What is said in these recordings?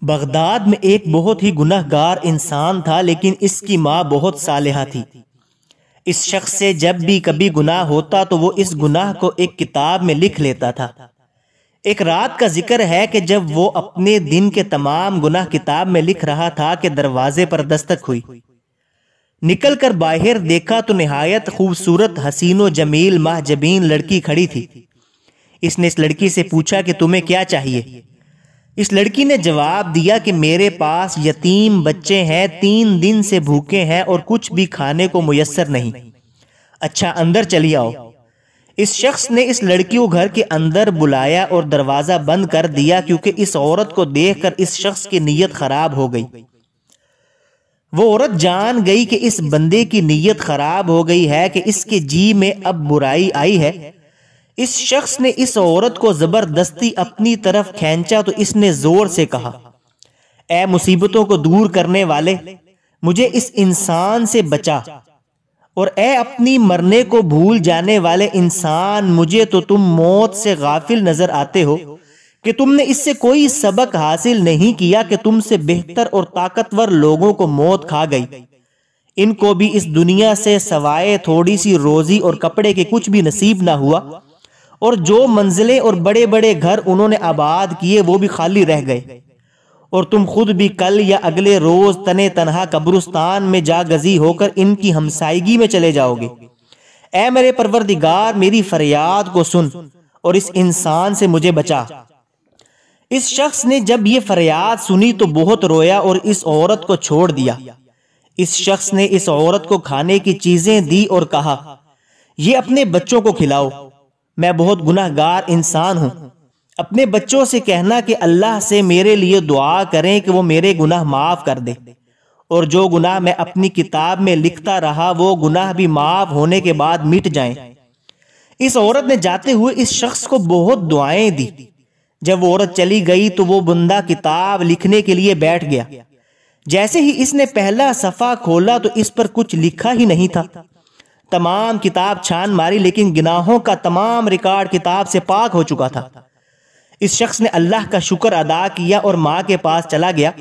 Baghdad میں ایک بہت ہی گناہ گار انسان تھا، لیکن اس کی ماں بہت صالحہ تھی۔ اس شخص سے جب بھی کبھی گناہ ہوتا تو وہ اس گناہ کو ایک کتاب میں لکھ لیتا تھا۔ ایک رات کا ذکر ہے کہ جب وہ اپنے دن کے تمام گناہ کتاب میں لکھ رہا تھا کہ دروازے پر دستک ہوئی۔ نکل کر باہر دیکھا تو نہایت خوبصورت، حسین و جمیل، ماہ جبین لڑکی کھڑی تھی۔ اس نے اس لڑکی سے پوچھا کہ تمہیں کیا چاہیے؟ اس لڑکی نے جواب دیا کہ میرے پاس یتیم بچے ہیں، 3 دن سے بھوکے ہیں اور کچھ بھی کھانے کو میسر نہیں۔ اچھا، اندر چلی آؤ۔ اس شخص نے اس لڑکی کو گھر کے اندر بلایا اور دروازہ بند کر دیا، کیونکہ اس عورت کو دیکھ کر اس شخص کی نیت خراب ہو گئی۔ وہ عورت جان گئی کہ اس بندے کی نیت خراب ہو گئی ہے، کہ اس کے جی میں اب برائی آئی ہے۔ اس شخص نے اس عورت کو زبردستی اپنی طرف کھینچا تو اس نے زور سے کہا، اے مصیبتوں کو دور کرنے والے، مجھے اس انسان سے بچا، اور اے اپنی مرنے کو بھول جانے والے انسان، مجھے تو تم موت سے غافل نظر آتے ہو کہ تم نے اس سے کوئی سبق حاصل نہیں کیا کہ تم سے بہتر اور طاقتور لوگوں کو موت کھا گئی۔ ان کو بھی اس دنیا سے سوائے تھوڑی سی روزی اور کپڑے کے کچھ بھی نصیب نہ ہوا، اور جو منزلیں اور بڑے بڑے گھر انہوں نے آباد کیے وہ بھی خالی رہ گئے، اور تم خود بھی کل یا اگلے روز تنے تنہا قبرستان میں جا گزی ہو کر ان کی ہمسائیگی میں چلے جاؤ گے۔ اے میرے پروردگار، میری فریاد کو سن اور اس انسان سے مجھے بچا۔ اس شخص نے جب یہ فریاد سنی تو بہت رویا اور اس عورت کو چھوڑ دیا۔ اس شخص نے اس عورت کو کھانے کی چیزیں دی اور کہا، یہ اپنے بچوں کو کھلاؤ، میں بہت گناہ گار انسان ہوں۔ اپنے بچوں سے کہنا کہ اللہ سے میرے لیے دعا کریں کہ وہ میرے گناہ معاف کر دے، اور جو گناہ میں اپنی کتاب میں لکھتا رہا وہ گناہ بھی معاف ہونے کے بعد مٹ جائیں۔ اس عورت نے جاتے ہوئے اس شخص کو بہت دعائیں دی۔ جب وہ عورت چلی گئی تو وہ بندہ کتاب لکھنے کے لیے بیٹھ گیا۔ جیسے ہی اس نے پہلا صفحہ کھولا تو اس پر کچھ لکھا ہی نہیں تھا۔ تمام کتاب چھان ماری، لیکن گناہوں کا تمام ریکارڈ کتاب سے پاک ہو چکا تھا۔ اس شخص نے اللہ کا شکر ادا کیا اور ماں کے پاس چلا گیا۔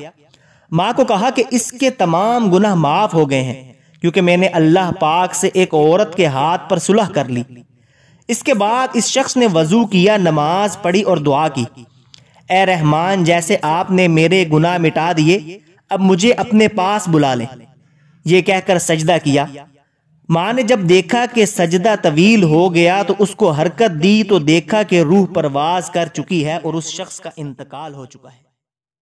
ماں کو کہا کہ اس کے تمام گناہ معاف ہو گئے ہیں، کیونکہ میں نے اللہ پاک سے ایک عورت کے ہاتھ پر صلح کر لی۔ اس کے بعد اس شخص نے وضو کیا، نماز پڑھی اور دعا کی، اے رحمان، جیسے آپ نے میرے گناہ مٹا دیے، اب مجھے اپنے پاس بلا لیں۔ یہ کہہ کر سجدہ کیا۔ ماں نے جب دیکھا کہ سجدہ طویل ہو گیا تو اس کو حرکت دی تو دیکھا کہ روح پرواز کر چکی ہے اور اس شخص کا انتقال ہو چکا ہے۔